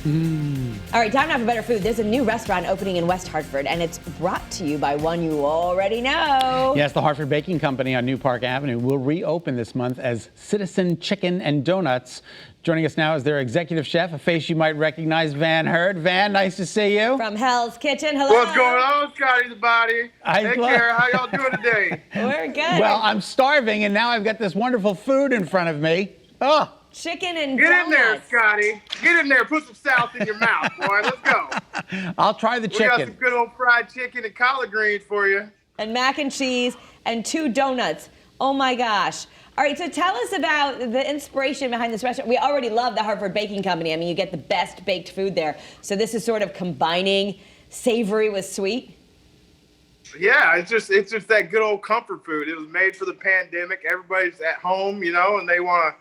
All right, time now for better food. There's a new restaurant opening in West Hartford, and it's brought to you by one you already know. Yes, the Hartford Baking Company on New Park Avenue will reopen this month as Citizen Chicken and Donuts. Joining us now is their executive chef, a face you might recognize, Van Hurd. Van, nice to see you. From Hell's Kitchen, hello. What's going on, Scotty's body? Hey, Kara, how y'all doing today? We're good. Well, I'm starving, and now I've got this wonderful food in front of me. Oh. Chicken and Get donuts. in there, Scotty. Get in there. Put some sauce in your mouth, boy. Let's go. I'll try the We got some chicken. good old fried chicken and collard greens for you. And mac and cheese and 2 donuts. Oh my gosh. All right, so tell us about the inspiration behind this restaurant. We already love the Hartford Baking Company. I mean, you get the best baked food there. So this is sort of combining savory with sweet. Yeah, it's just that good old comfort food. It was made for the pandemic. Everybody's at home, you know, and they want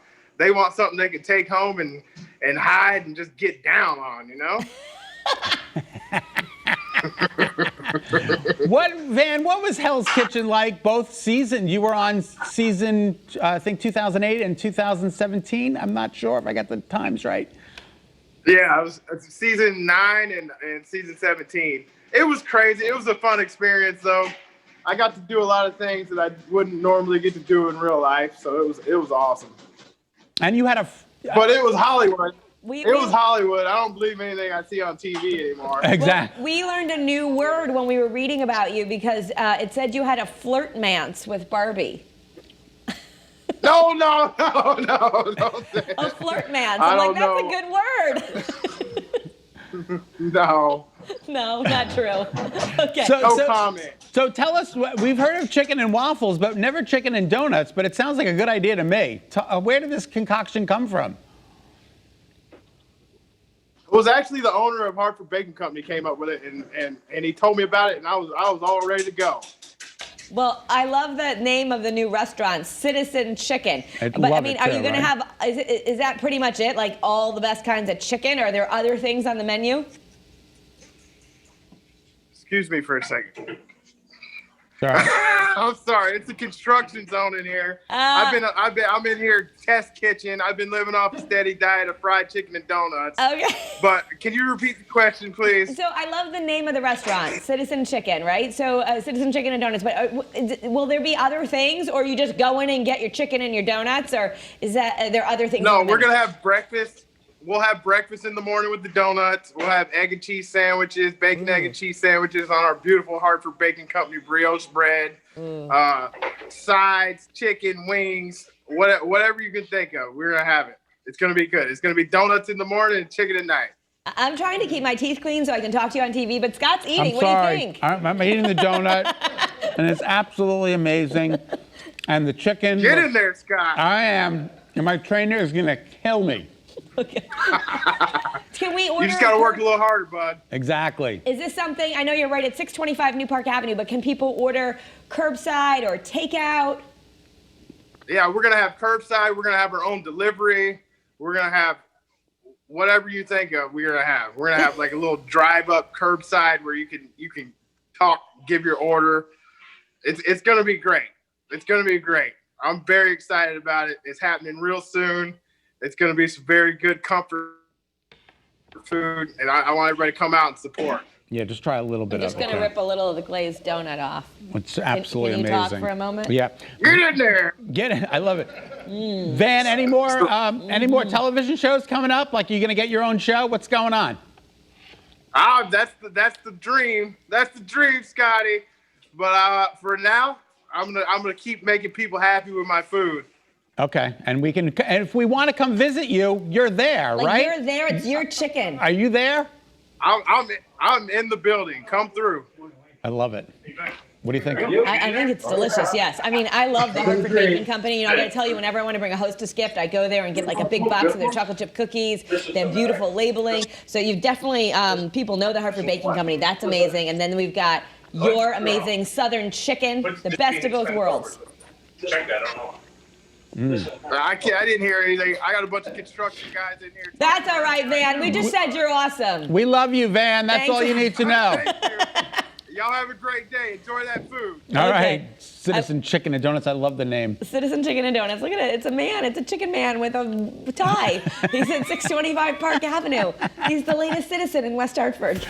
something they can take home and hide and just get down on, you know? What was Hell's Kitchen like both seasons? You were on season, I think 2008 and 2017. I'm not sure if I got the times right. Yeah, it was season 9 and season 17. It was crazy. It was a fun experience, though. I got to do a lot of things that I wouldn't normally get to do in real life, so it was awesome. And you had But it was Hollywood. It was Hollywood. I don't believe anything I see on TV anymore. Exactly. Well, we learned a new word when we were reading about you because it said you had a flirtmance with Barbie. No, don't say that. A flirtmance. I I'm like, don't that's a good word. No. No, not true. Okay. No comment. So tell us, we've heard of chicken and waffles, but never chicken and donuts, but it sounds like a good idea to me. Where did this concoction come from? It was actually the owner of Hartford Baking Company came up with it, and he told me about it, and I was all ready to go. Well, I love the name of the new restaurant, Citizen Chicken. Are you going to have? Is that pretty much it? Like all the best kinds of chicken? Or are there other things on the menu? Excuse me for a second. Sorry. I'm sorry. It's a construction zone in here. I'm in here test kitchen. I've been living off a steady diet of fried chicken and donuts. Okay. But can you repeat the question, please? So I love the name of the restaurant, Citizen Chicken, right? So Citizen Chicken and Donuts. But will there be other things, or you just go in and get your chicken and your donuts, or is that are there other things? No, we're gonna have breakfast. We'll have breakfast in the morning with the donuts. We'll have egg and cheese sandwiches, bacon, egg, and cheese sandwiches on our beautiful Hartford Baking Company brioche bread. Sides, chicken, wings, whatever you can think of. We're going to have it. It's going to be good. It's going to be donuts in the morning and chicken at night. I'm trying to keep my teeth clean so I can talk to you on TV, but Scott's eating. I'm sorry. What do you think? I'm eating the donut, and it's absolutely amazing. And the chicken. Get in there, Scott. I am. And my trainer is going to kill me. Okay. Can we order? You just got to work a little harder, bud. Exactly. Is this something, I know you're right at 625 New Park Avenue, but can people order curbside or takeout? Yeah, we're going to have curbside. We're going to have our own delivery. We're going to have whatever you think of, we're going to have. We're going to have like a little drive-up curbside where you can talk, give your order. It's going to be great. It's going to be great. I'm very excited about it. It's happening real soon. It's going to be some very good comfort food, and I want everybody to come out and support. Yeah, just try a little bit of it. I'm just going to rip a little of the glazed donut off. It's absolutely can you amazing. Talk for a moment? Yeah. Get in there. Get it. I love it. Van, any more television shows coming up? Like, you going to get your own show? What's going on? That's the dream. That's the dream, Scotty. But for now, I'm gonna keep making people happy with my food. Okay, and if we want to come visit you, you're there, like right? You're there. It's your chicken. Are you there? I'm in the building. Come through. I love it. What do you think? I think it's delicious, yes. I mean, I love the Hartford Baking Company. You know, I got to tell you, whenever I want to bring a hostess gift, I go there and get like a big box of their chocolate chip cookies. They have beautiful labeling. So you've definitely, people know the Hartford Baking Company. That's amazing. And then we've got your amazing Southern chicken, the best of both worlds. Check that, I don't know. I didn't hear anything. I got a bunch of construction guys in here. That's all right, Van. We just said you're awesome. We love you, Van. That's Thanks. all you need to know. Thank you. Y'all have a great day. Enjoy that food. All Okay. right, Citizen Chicken and Donuts. I love the name. Citizen Chicken and Donuts. Look at it. It's a man. It's a chicken man with a tie. He's at 625 Park Avenue. He's the latest citizen in West Hartford.